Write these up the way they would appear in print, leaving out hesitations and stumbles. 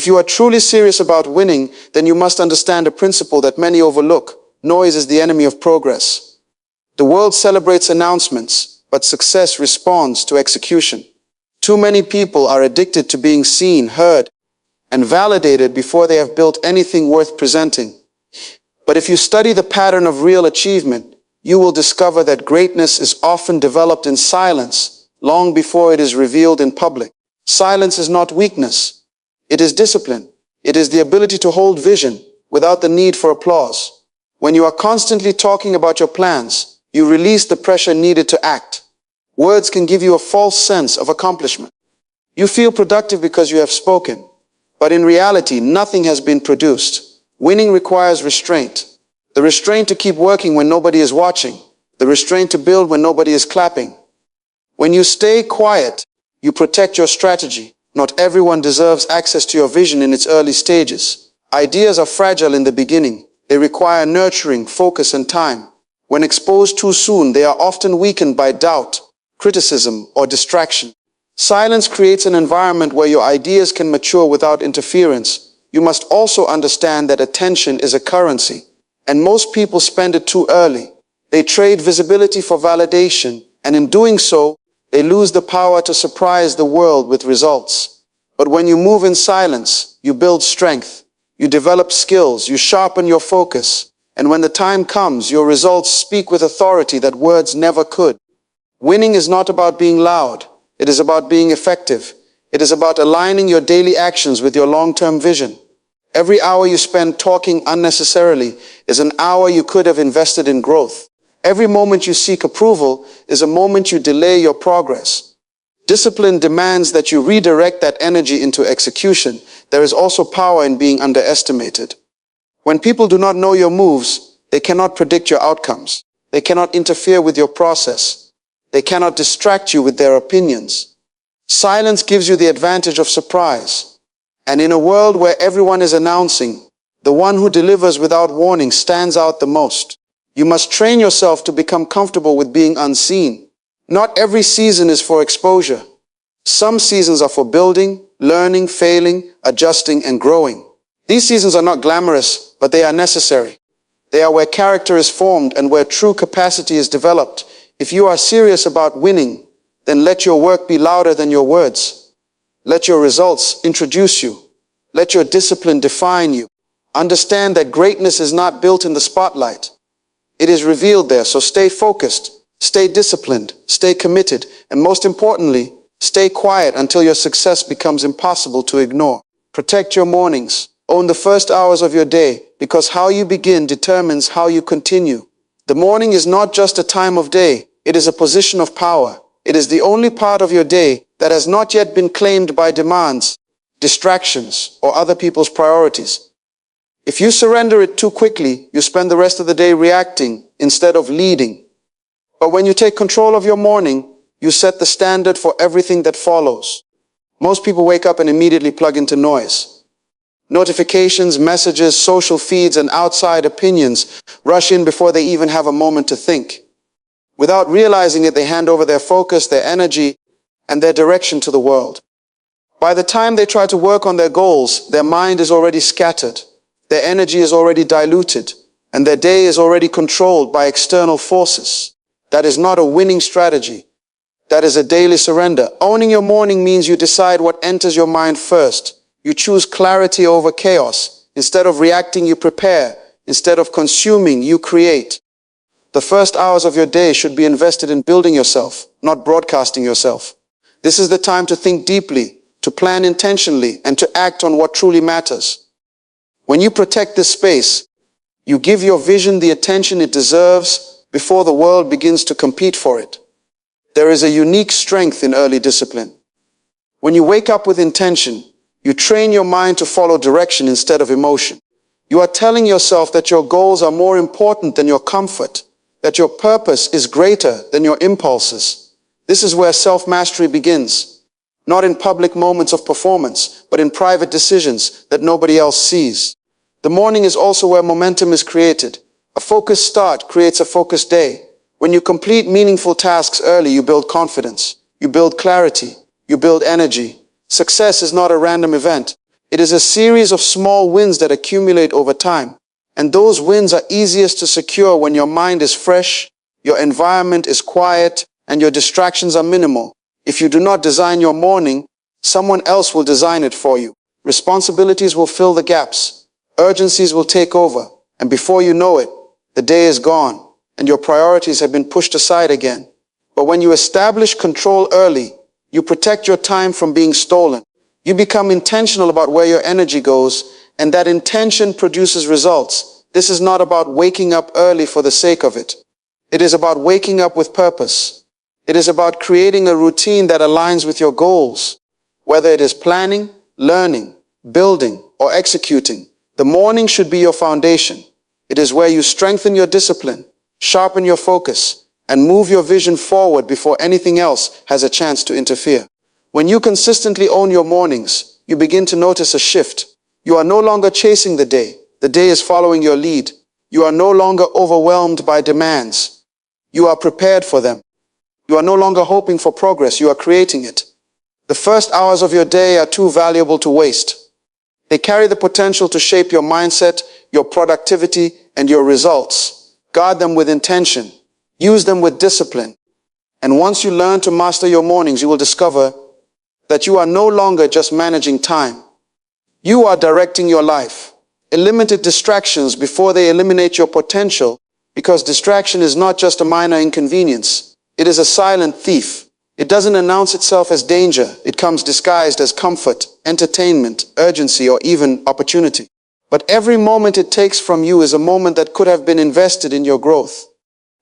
If you are truly serious about winning, then you must understand a principle that many overlook. Noise is the enemy of progress. The world celebrates announcements, but success responds to execution. Too many people are addicted to being seen, heard, and validated before they have built anything worth presenting. But if you study the pattern of real achievement, you will discover that greatness is often developed in silence, long before it is revealed in public. Silence is not weakness. It is discipline. It is the ability to hold vision without the need for applause. When you are constantly talking about your plans, you release the pressure needed to act. Words can give you a false sense of accomplishment. You feel productive because you have spoken, but in reality, nothing has been produced. Winning requires restraint. The restraint to keep working when nobody is watching. The restraint to build when nobody is clapping. When you stay quiet, you protect your strategy. Not everyone deserves access to your vision in its early stages. Ideas are fragile in the beginning. They require nurturing, focus, and time. When exposed too soon, they are often weakened by doubt, criticism, or distraction. Silence creates an environment where your ideas can mature without interference. You must also understand that attention is a currency, and most people spend it too early. They trade visibility for validation, and in doing so, they lose the power to surprise the world with results. But when you move in silence, you build strength, you develop skills, you sharpen your focus, and when the time comes, your results speak with authority that words never could. Winning is not about being loud. It is about being effective. It is about aligning your daily actions with your long-term vision. Every hour you spend talking unnecessarily is an hour you could have invested in growth. Every moment you seek approval is a moment you delay your progress. Discipline demands that you redirect that energy into execution. There is also power in being underestimated. When people do not know your moves, they cannot predict your outcomes. They cannot interfere with your process. They cannot distract you with their opinions. Silence gives you the advantage of surprise. And in a world where everyone is announcing, the one who delivers without warning stands out the most. You must train yourself to become comfortable with being unseen. Not every season is for exposure. Some seasons are for building, learning, failing, adjusting, and growing. These seasons are not glamorous, but they are necessary. They are where character is formed and where true capacity is developed. If you are serious about winning, then let your work be louder than your words. Let your results introduce you. Let your discipline define you. Understand that greatness is not built in the spotlight. It is revealed there, so stay focused, stay disciplined, stay committed, and most importantly, stay quiet until your success becomes impossible to ignore. Protect your mornings. Own the first hours of your day, because how you begin determines how you continue. The morning is not just a time of day, it is a position of power. It is the only part of your day that has not yet been claimed by demands, distractions, or other people's priorities. If you surrender it too quickly, you spend the rest of the day reacting instead of leading. But when you take control of your morning, you set the standard for everything that follows. Most people wake up and immediately plug into noise. Notifications, messages, social feeds, and outside opinions rush in before they even have a moment to think. Without realizing it, they hand over their focus, their energy, and their direction to the world. By the time they try to work on their goals, their mind is already scattered. Their energy is already diluted, and their day is already controlled by external forces. That is not a winning strategy. That is a daily surrender. Owning your morning means you decide what enters your mind first. You choose clarity over chaos. Instead of reacting, you prepare. Instead of consuming, you create. The first hours of your day should be invested in building yourself, not broadcasting yourself. This is the time to think deeply, to plan intentionally, and to act on what truly matters. When you protect this space, you give your vision the attention it deserves before the world begins to compete for it. There is a unique strength in early discipline. When you wake up with intention, you train your mind to follow direction instead of emotion. You are telling yourself that your goals are more important than your comfort, that your purpose is greater than your impulses. This is where self-mastery begins, not in public moments of performance, but in private decisions that nobody else sees. The morning is also where momentum is created. A focused start creates a focused day. When you complete meaningful tasks early, you build confidence, you build clarity, you build energy. Success is not a random event. It is a series of small wins that accumulate over time. And those wins are easiest to secure when your mind is fresh, your environment is quiet, and your distractions are minimal. If you do not design your morning, someone else will design it for you. Responsibilities will fill the gaps. Urgencies will take over. And before you know it, the day is gone, and your priorities have been pushed aside again. But when you establish control early, you protect your time from being stolen. You become intentional about where your energy goes, and that intention produces results. This is not about waking up early for the sake of it. It is about waking up with purpose. It is about creating a routine that aligns with your goals. Whether it is planning, learning, building, or executing, the morning should be your foundation. It is where you strengthen your discipline, sharpen your focus, and move your vision forward before anything else has a chance to interfere. When you consistently own your mornings, you begin to notice a shift. You are no longer chasing the day. The day is following your lead. You are no longer overwhelmed by demands. You are prepared for them. You are no longer hoping for progress. You are creating it. The first hours of your day are too valuable to waste. They carry the potential to shape your mindset, your productivity, and your results. Guard them with intention. Use them with discipline. And once you learn to master your mornings, you will discover that you are no longer just managing time. You are directing your life. Eliminate distractions before they eliminate your potential, because distraction is not just a minor inconvenience. It is a silent thief. It doesn't announce itself as danger. It comes disguised as comfort, entertainment, urgency, or even opportunity. But every moment it takes from you is a moment that could have been invested in your growth.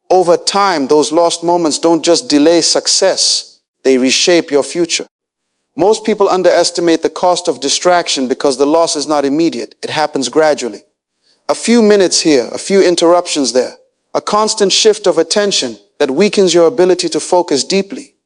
Over time, those lost moments don't just delay success, they reshape your future. Most people underestimate the cost of distraction because the loss is not immediate. It happens gradually. A few minutes here, a few interruptions there, a constant shift of attention that weakens your ability to focus deeply.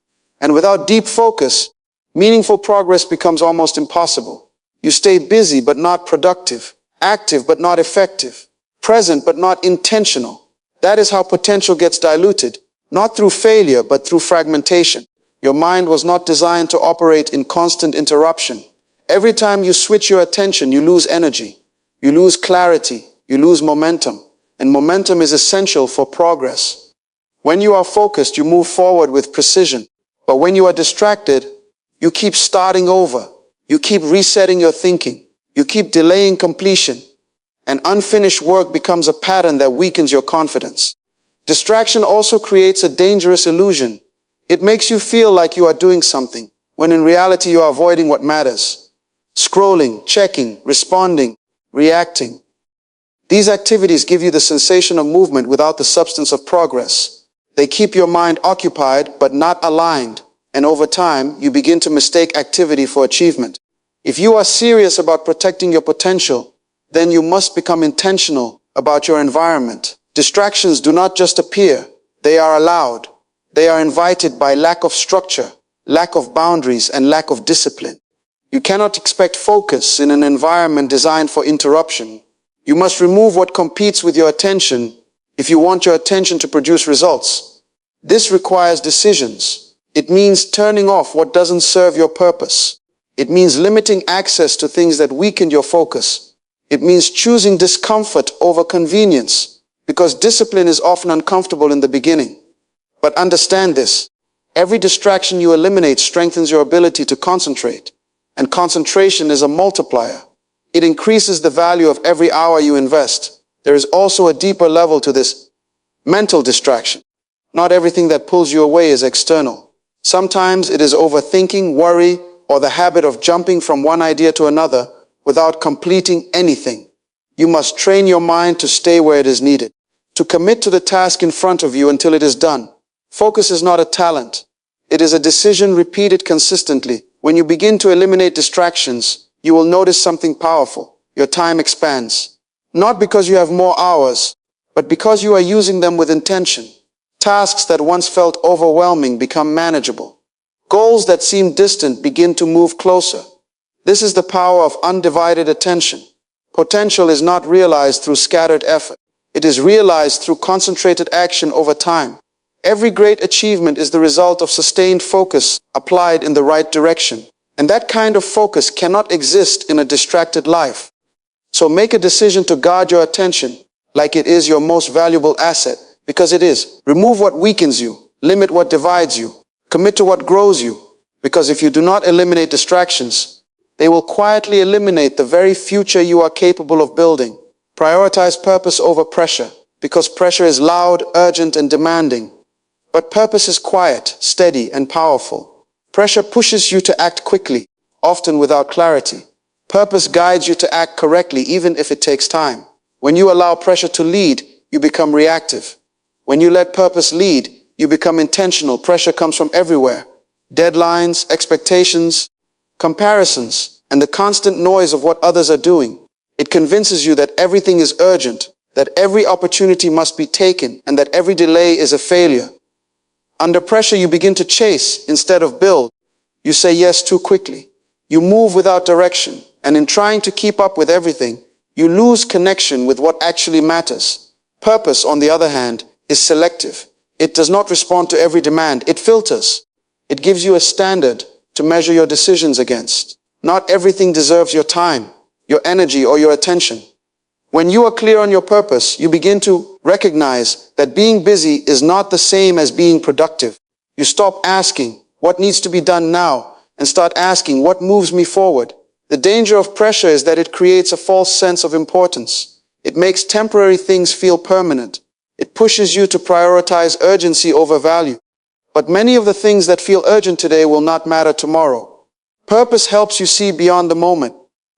And without deep focus, meaningful progress becomes almost impossible. You stay busy but not productive, active but not effective, present but not intentional. That is how potential gets diluted, not through failure but through fragmentation. Your mind was not designed to operate in constant interruption. Every time you switch your attention, you lose energy, you lose clarity, you lose momentum. And momentum is essential for progress. When you are focused, you move forward with precision. But when you are distracted, you keep starting over. You keep resetting your thinking. You keep delaying completion. And unfinished work becomes a pattern that weakens your confidence. Distraction also creates a dangerous illusion. It makes you feel like you are doing something, when in reality you are avoiding what matters. Scrolling, checking, responding, reacting. These activities give you the sensation of movement without the substance of progress. They keep your mind occupied but not aligned, and over time you begin to mistake activity for achievement. If you are serious about protecting your potential, then you must become intentional about your environment. Distractions do not just appear, they are allowed. They are invited by lack of structure, lack of boundaries, and lack of discipline. You cannot expect focus in an environment designed for interruption. You must remove what competes with your attention if you want your attention to produce results. This requires decisions. It means turning off what doesn't serve your purpose. It means limiting access to things that weaken your focus. It means choosing discomfort over convenience, because discipline is often uncomfortable in the beginning. But understand this, every distraction you eliminate strengthens your ability to concentrate, and concentration is a multiplier. It increases the value of every hour you invest. There is also a deeper level to this: mental distraction. Not everything that pulls you away is external. Sometimes it is overthinking, worry, or the habit of jumping from one idea to another without completing anything. You must train your mind to stay where it is needed, to commit to the task in front of you until it is done. Focus is not a talent. It is a decision repeated consistently. When you begin to eliminate distractions, you will notice something powerful. Your time expands. Not because you have more hours, but because you are using them with intention. Tasks that once felt overwhelming become manageable. Goals that seemed distant begin to move closer. This is the power of undivided attention. Potential is not realized through scattered effort. It is realized through concentrated action over time. Every great achievement is the result of sustained focus applied in the right direction. And that kind of focus cannot exist in a distracted life. So make a decision to guard your attention like it is your most valuable asset, because it is. Remove what weakens you, limit what divides you, commit to what grows you, because if you do not eliminate distractions, they will quietly eliminate the very future you are capable of building. Prioritize purpose over pressure, because pressure is loud, urgent, and demanding. But purpose is quiet, steady, and powerful. Pressure pushes you to act quickly, often without clarity. Purpose guides you to act correctly, even if it takes time. When you allow pressure to lead, you become reactive. When you let purpose lead, you become intentional. Pressure comes from everywhere. Deadlines, expectations, comparisons, and the constant noise of what others are doing. It convinces you that everything is urgent, that every opportunity must be taken, and that every delay is a failure. Under pressure, you begin to chase instead of build. You say yes too quickly. You move without direction, and in trying to keep up with everything, you lose connection with what actually matters. Purpose, on the other hand, is selective. It does not respond to every demand. It filters. It gives you a standard to measure your decisions against. Not everything deserves your time, your energy, or your attention. When you are clear on your purpose, you begin to recognize that being busy is not the same as being productive. You stop asking, what needs to be done now, and start asking, what moves me forward? The danger of pressure is that it creates a false sense of importance. It makes temporary things feel permanent. It pushes you to prioritize urgency over value. But many of the things that feel urgent today will not matter tomorrow. Purpose helps you see beyond the moment.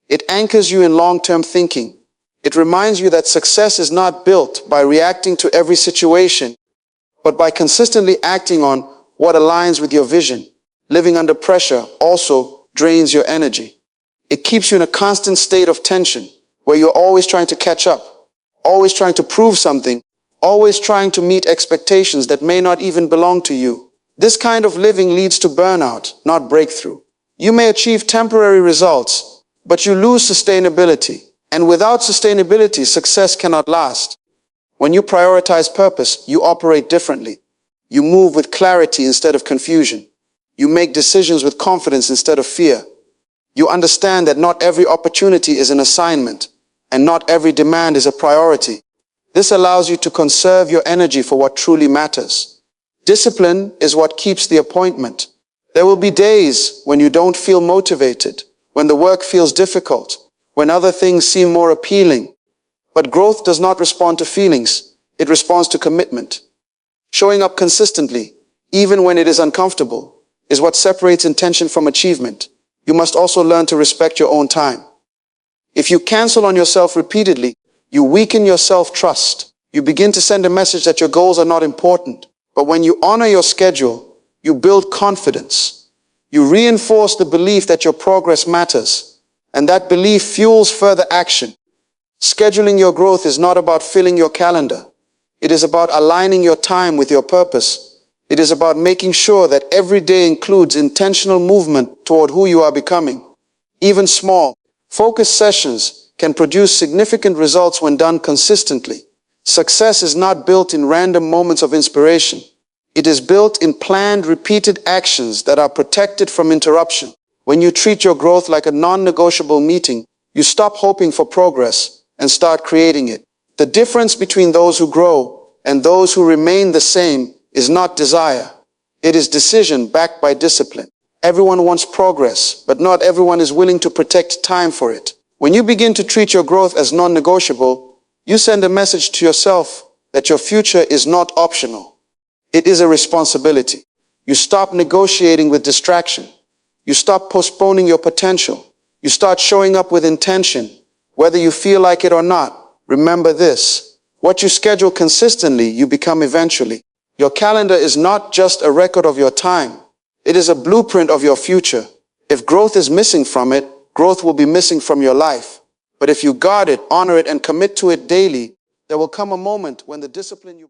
It anchors you in long-term thinking. It reminds you that success is not built by reacting to every situation, but by consistently acting on what aligns with your vision. Living under pressure also drains your energy. It keeps you in a constant state of tension, where you're always trying to catch up, always trying to prove something, always trying to meet expectations that may not even belong to you. This kind of living leads to burnout, not breakthrough. You may achieve temporary results, but you lose sustainability. And without sustainability, success cannot last. When you prioritize purpose, you operate differently. You move with clarity instead of confusion. You make decisions with confidence instead of fear. You understand that not every opportunity is an assignment, and not every demand is a priority. This allows you to conserve your energy for what truly matters. Discipline is what keeps the appointment. There will be days when you don't feel motivated, when the work feels difficult, when other things seem more appealing. But growth does not respond to feelings. It responds to commitment. Showing up consistently, even when it is uncomfortable, is what separates intention from achievement. You must also learn to respect your own time. If you cancel on yourself repeatedly, you weaken your self-trust. You begin to send a message that your goals are not important. But when you honor your schedule, you build confidence. You reinforce the belief that your progress matters, and that belief fuels further action. Scheduling your growth is not about filling your calendar. It is about aligning your time with your purpose. It is about making sure that every day includes intentional movement toward who you are becoming. Even small, focused sessions can produce significant results when done consistently. Success is not built in random moments of inspiration. It is built in planned, repeated actions that are protected from interruption. When you treat your growth like a non-negotiable meeting, you stop hoping for progress and start creating it. The difference between those who grow and those who remain the same is not desire. It is decision backed by discipline. Everyone wants progress, but not everyone is willing to protect time for it. When you begin to treat your growth as non-negotiable, you send a message to yourself that your future is not optional. It is a responsibility. You stop negotiating with distraction. You stop postponing your potential. You start showing up with intention, whether you feel like it or not. Remember this: what you schedule consistently, you become eventually. Your calendar is not just a record of your time. It is a blueprint of your future. If growth is missing from it, growth will be missing from your life. But if you guard it, honor it, and commit to it daily, there will come a moment when the discipline you